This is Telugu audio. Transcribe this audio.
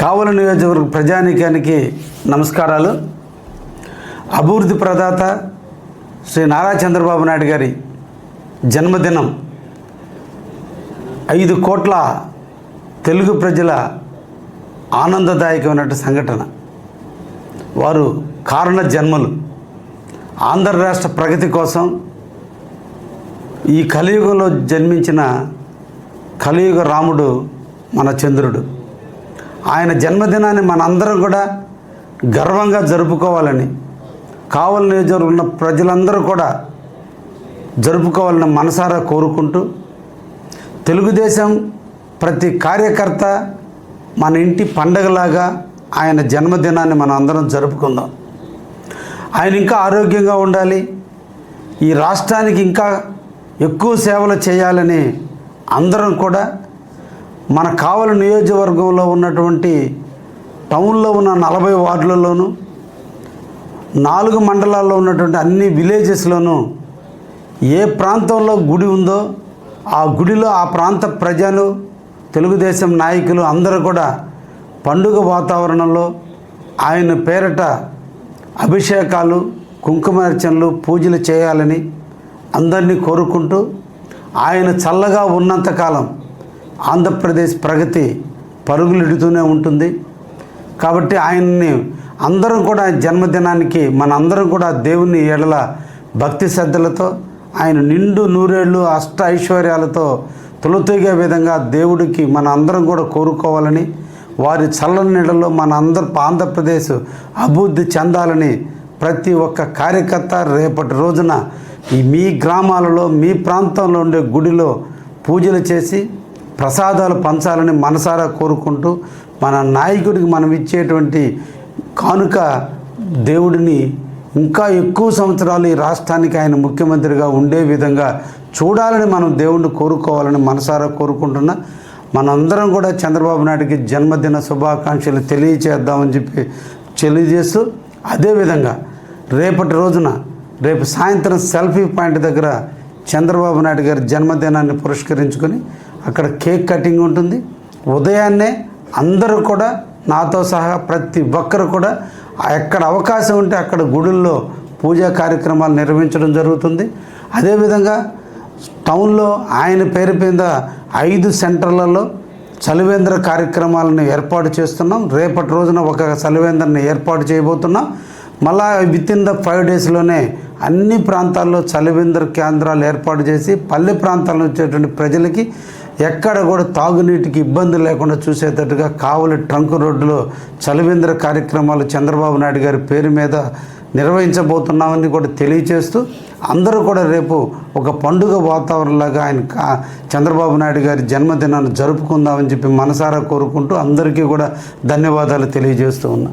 కావలి నియోజకవర్గ ప్రజానీకానికి నమస్కారాలు. అభివృద్ధి ప్రదాత శ్రీ నారా చంద్రబాబు నాయుడు గారి జన్మదినం 5 కోట్ల తెలుగు ప్రజల ఆనందదాయకమైన సంఘటన. వారు కారణ జన్మలు. ఆంధ్ర రాష్ట్ర ప్రగతి కోసం ఈ కలియుగంలో జన్మించిన కలియుగ రాముడు మన చంద్రుడు. ఆయన జన్మదినాన్ని మనందరం కూడా గర్వంగా జరుపుకోవాలని, కావలి నియోజకవర్గంలో ఉన్న ప్రజలందరూ కూడా జరుపుకోవాలని మనసారా కోరుకుంటూ, తెలుగుదేశం ప్రతి కార్యకర్త మన ఇంటి పండగలాగా ఆయన జన్మదినాన్ని మనం అందరం జరుపుకుందాం. ఆయన ఇంకా ఆరోగ్యంగా ఉండాలి, ఈ రాష్ట్రానికి ఇంకా ఎక్కువ సేవలు చేయాలని అందరం కూడా మన కావలి నియోజకవర్గంలో ఉన్నటువంటి టౌన్లో ఉన్న 40 వార్డులలోనూ 4 మండలాల్లో ఉన్నటువంటి అన్ని విలేజెస్లోనూ ఏ ప్రాంతంలో గుడి ఉందో ఆ గుడిలో ఆ ప్రాంత ప్రజలు, తెలుగుదేశం నాయకులు అందరూ కూడా పండుగ వాతావరణంలో ఆయన పేరట అభిషేకాలు, కుంకుమార్చనలు, పూజలు చేయాలని అందరినీ కోరుకుంటూ, ఆయన చల్లగా ఉన్నంతకాలం ఆంధ్రప్రదేశ్ ప్రగతి పరుగులిడుతూనే ఉంటుంది. కాబట్టి ఆయన్ని అందరం కూడా జన్మదినానికి మనందరం కూడా దేవుని ఎడల భక్తి శ్రద్ధలతో, ఆయన నిండు నూరేళ్ళు అష్ట ఐశ్వర్యాలతో తొలతూగే విధంగా దేవుడికి మన అందరం కూడా కోరుకోవాలని, వారి చల్లని నీడలో మన ఆంధ్రప్రదేశ్ అభివృద్ధి చెందాలని ప్రతి ఒక్క కార్యకర్త రేపటి రోజున మీ గ్రామాలలో, మీ ప్రాంతంలో ఉండే గుడిలో పూజలు చేసి ప్రసాదాలు పంచాలని మనసారా కోరుకుంటూ, మన నాయకుడికి మనం ఇచ్చేటువంటి కానుక దేవుడిని ఇంకా ఎక్కువ సంవత్సరాలు ఈ రాష్ట్రానికి ఆయన ముఖ్యమంత్రిగా ఉండే విధంగా చూడాలని మనం దేవుడిని కోరుకోవాలని మనసారా కోరుకుంటున్నా. మనందరం కూడా చంద్రబాబు నాయుడికి జన్మదిన శుభాకాంక్షలు తెలియచేద్దామని తెలియజేస్తూ, అదేవిధంగా రేపటి రోజున రేపు సాయంత్రం సెల్ఫీ పాయింట్ దగ్గర చంద్రబాబు నాయుడు గారి జన్మదినాన్ని పురస్కరించుకొని అక్కడ కేక్ కటింగ్ ఉంటుంది. ఉదయాన్నే అందరూ కూడా నాతో సహా ప్రతి ఒక్కరు కూడా ఎక్కడ అవకాశం ఉంటే అక్కడ గుడుల్లో పూజా కార్యక్రమాలు నిర్వహించడం జరుగుతుంది. అదేవిధంగా టౌన్లో ఆయన పేరు మీద 5 సెంటర్లలో చలివేంద్ర కార్యక్రమాలను ఏర్పాటు చేస్తున్నాం. రేపటి రోజున ఒక చలివేంద్రని ఏర్పాటు చేయబోతున్నాం. మళ్ళా వితిన్ ద 5 డేస్లోనే అన్ని ప్రాంతాల్లో చలివేంద్ర కేంద్రాలు ఏర్పాటు చేసి పల్లె ప్రాంతాల్లో వచ్చేటువంటి ప్రజలకి ఎక్కడ కూడా తాగునీటికి ఇబ్బంది లేకుండా చూసేటట్టుగా కావలి ట్రంక్ రోడ్డులో చలివేంద్ర కార్యక్రమాలు చంద్రబాబు నాయుడు గారి పేరు మీద నిర్వహించబోతున్నామని కూడా తెలియచేస్తూ, అందరూ కూడా రేపు ఒక పండుగ వాతావరణంలాగా ఆయన చంద్రబాబు నాయుడు గారి జన్మదినాన్ని జరుపుకుందామని మనసారా కోరుకుంటూ అందరికీ కూడా ధన్యవాదాలు తెలియజేస్తూ ఉన్నా.